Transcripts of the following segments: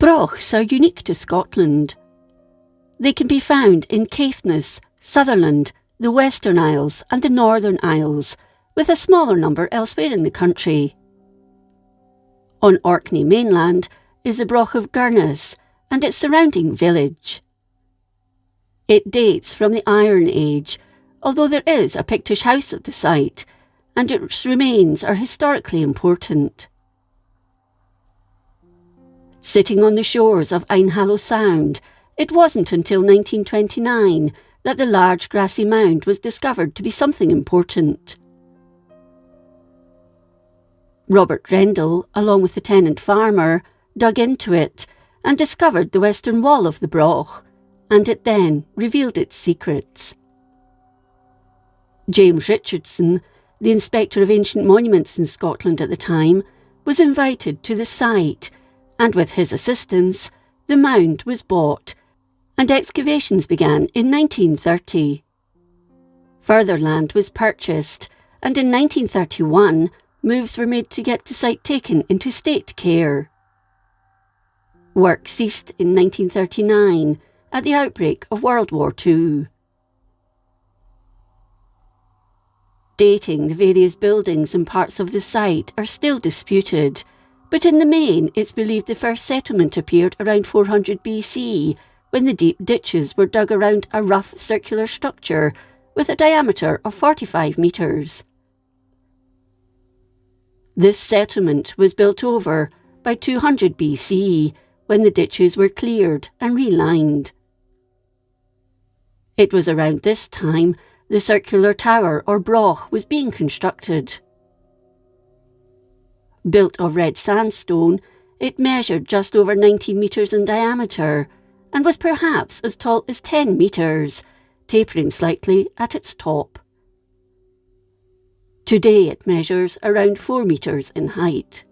Brochs are unique to Scotland. They can be found in Caithness, Sutherland, the Western Isles and the Northern Isles, with a smaller number elsewhere in the country. On Orkney mainland is the Broch of Gurness and its surrounding village. It dates from the Iron Age, although there is a Pictish house at the site, and its remains are historically important. Sitting on the shores of Einhallow Sound, it wasn't until 1929 that the large grassy mound was discovered to be something important. Robert Rendell, along with the tenant farmer, dug into it and discovered the western wall of the Broch, and it then revealed its secrets. James Richardson, the Inspector of Ancient Monuments in Scotland at the time, was invited to the site, and with his assistance, the mound was bought, and excavations began in 1930. Further land was purchased, and in 1931, moves were made to get the site taken into state care. Work ceased in 1939 at the outbreak of World War II. Dating the various buildings and parts of the site are still disputed, but in the main it's believed the first settlement appeared around 400 BC, when the deep ditches were dug around a rough circular structure with a diameter of 45 metres. This settlement was built over by 200 BC, when the ditches were cleared and relined. It was around this time the circular tower or broch was being constructed. Built of red sandstone, it measured just over 19 metres in diameter and was perhaps as tall as 10 metres, tapering slightly at its top. Today it measures around 4 metres in height.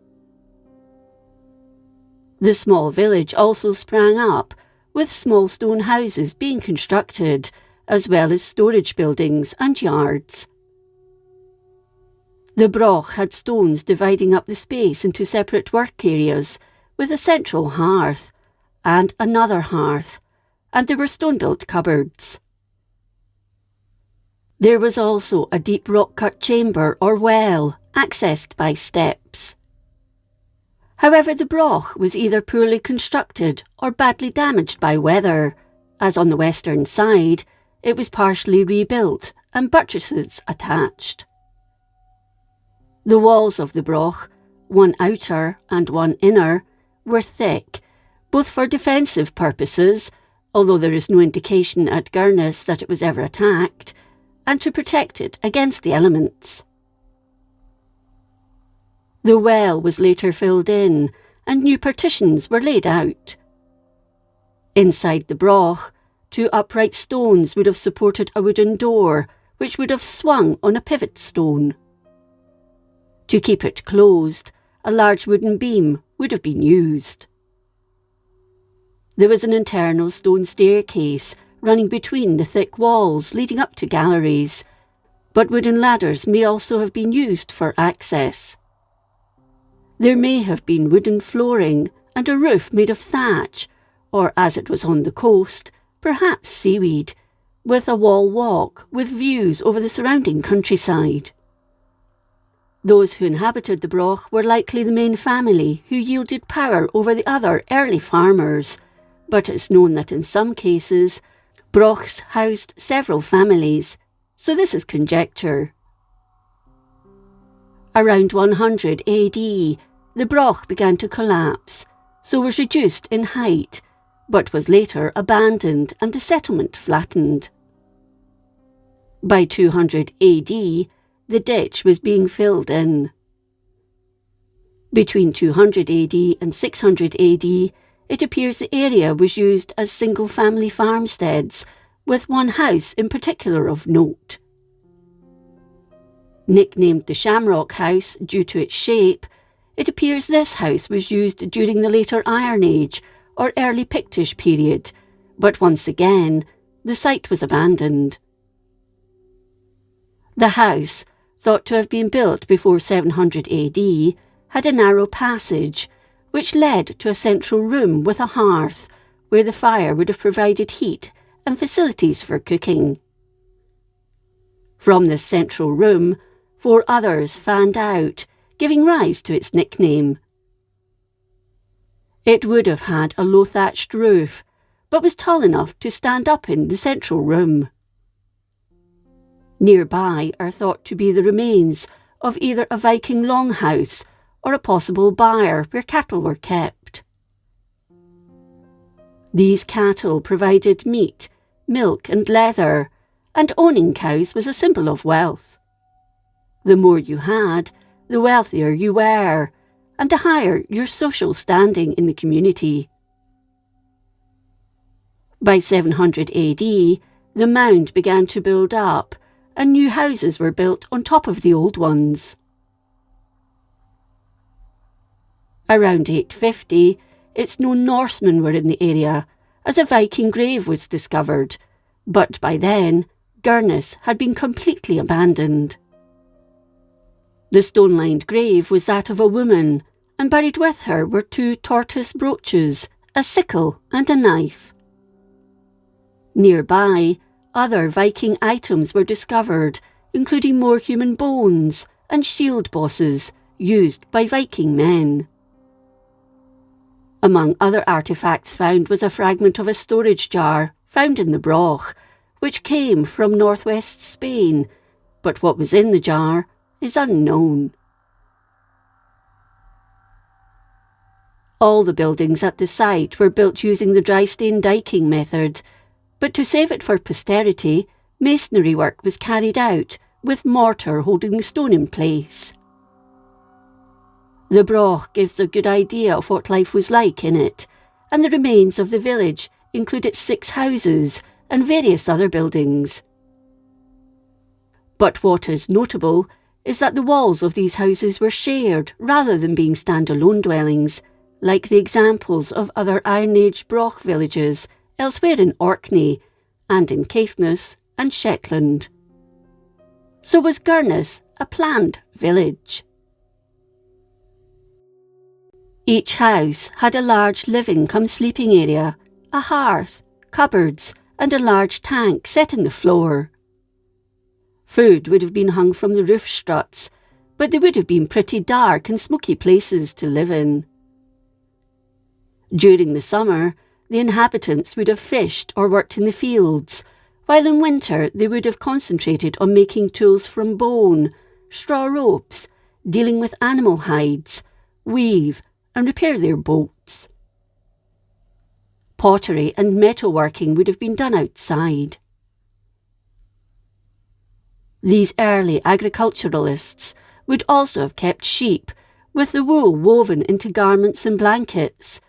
The small village also sprang up, with small stone houses being constructed, as well as storage buildings and yards. The broch had stones dividing up the space into separate work areas, with a central hearth, and another hearth, and there were stone-built cupboards. There was also a deep rock-cut chamber or well, accessed by steps. However, the broch was either poorly constructed or badly damaged by weather, as on the western side it was partially rebuilt and buttresses attached. The walls of the broch, one outer and one inner, were thick, both for defensive purposes, although there is no indication at Gurness that it was ever attacked, and to protect it against the elements. The well was later filled in, and new partitions were laid out. Inside the broch, 2 upright stones would have supported a wooden door, which would have swung on a pivot stone. To keep it closed, a large wooden beam would have been used. There was an internal stone staircase running between the thick walls leading up to galleries, but wooden ladders may also have been used for access. There may have been wooden flooring and a roof made of thatch, or as it was on the coast, perhaps seaweed, with a wall walk with views over the surrounding countryside. Those who inhabited the broch were likely the main family who yielded power over the other early farmers, but it's known that in some cases, brochs housed several families, so this is conjecture. Around 100 AD, the broch began to collapse, so was reduced in height, but was later abandoned and the settlement flattened. By 200 AD, the ditch was being filled in. Between 200 AD and 600 AD, it appears the area was used as single-family farmsteads, with one house in particular of note. Nicknamed the Shamrock House due to its shape, it appears this house was used during the later Iron Age or early Pictish period, but once again, the site was abandoned. The house, thought to have been built before 700 AD, had a narrow passage, which led to a central room with a hearth, where the fire would have provided heat and facilities for cooking. From this central room, 4 others fanned out, giving rise to its nickname. It would have had a low thatched roof, but was tall enough to stand up in the central room. Nearby are thought to be the remains of either a Viking longhouse or a possible byre where cattle were kept. These cattle provided meat, milk and leather, and owning cows was a symbol of wealth. The more you had, the wealthier you were, and the higher your social standing in the community. By 700 AD, the mound began to build up, and new houses were built on top of the old ones. Around 850, it's known Norsemen were in the area, as a Viking grave was discovered, but by then, Gurness had been completely abandoned. The stone-lined grave was that of a woman, and buried with her were 2 tortoise broches, a sickle and a knife. Nearby, other Viking items were discovered, including more human bones and shield bosses used by Viking men. Among other artefacts found was a fragment of a storage jar found in the Broch, which came from northwest Spain, but what was in the jar is unknown. All the buildings at the site were built using the dry stone diking method, but to save it for posterity, masonry work was carried out, with mortar holding the stone in place. The Broch gives a good idea of what life was like in it, and the remains of the village include its 6 houses and various other buildings. But what is notable is that the walls of these houses were shared rather than being standalone dwellings, like the examples of other Iron Age Broch villages elsewhere in Orkney, and in Caithness and Shetland. So was Gurness a planned village? Each house had a large living-cum-sleeping area, a hearth, cupboards, and a large tank set in the floor. Food would have been hung from the roof struts, but they would have been pretty dark and smoky places to live in. During the summer, the inhabitants would have fished or worked in the fields, while in winter they would have concentrated on making tools from bone, straw ropes, dealing with animal hides, weave, and repair their boats. Pottery and metalworking would have been done outside. These early agriculturalists would also have kept sheep, with the wool woven into garments and blankets,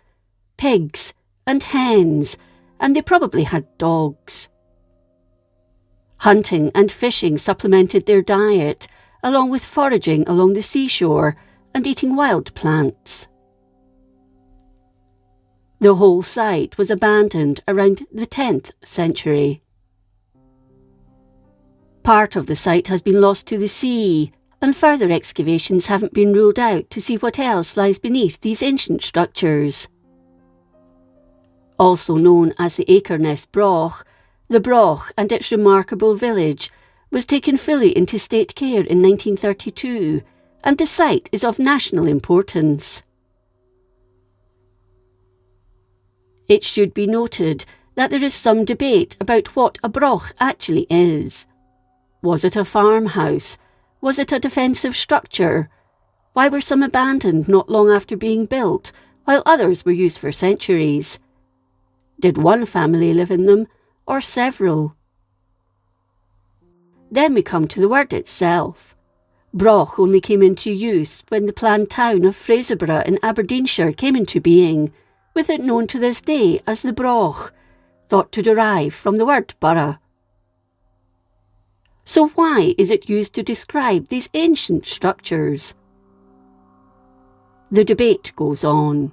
pigs and hens, and they probably had dogs. Hunting and fishing supplemented their diet, along with foraging along the seashore and eating wild plants. The whole site was abandoned around the 10th century. Part of the site has been lost to the sea, and further excavations haven't been ruled out to see what else lies beneath these ancient structures. Also known as the Acreness Broch, the Broch and its remarkable village was taken fully into state care in 1932, and the site is of national importance. It should be noted that there is some debate about what a broch actually is. Was it a farmhouse? Was it a defensive structure? Why were some abandoned not long after being built, while others were used for centuries? Did one family live in them, or several? Then we come to the word itself. Broch only came into use when the planned town of Fraserburgh in Aberdeenshire came into being, with it known to this day as the Broch, thought to derive from the word borough. So why is it used to describe these ancient structures? The debate goes on.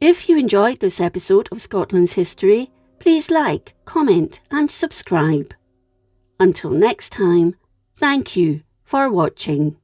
If you enjoyed this episode of Scotland's History, please like, comment and subscribe. Until next time, thank you for watching.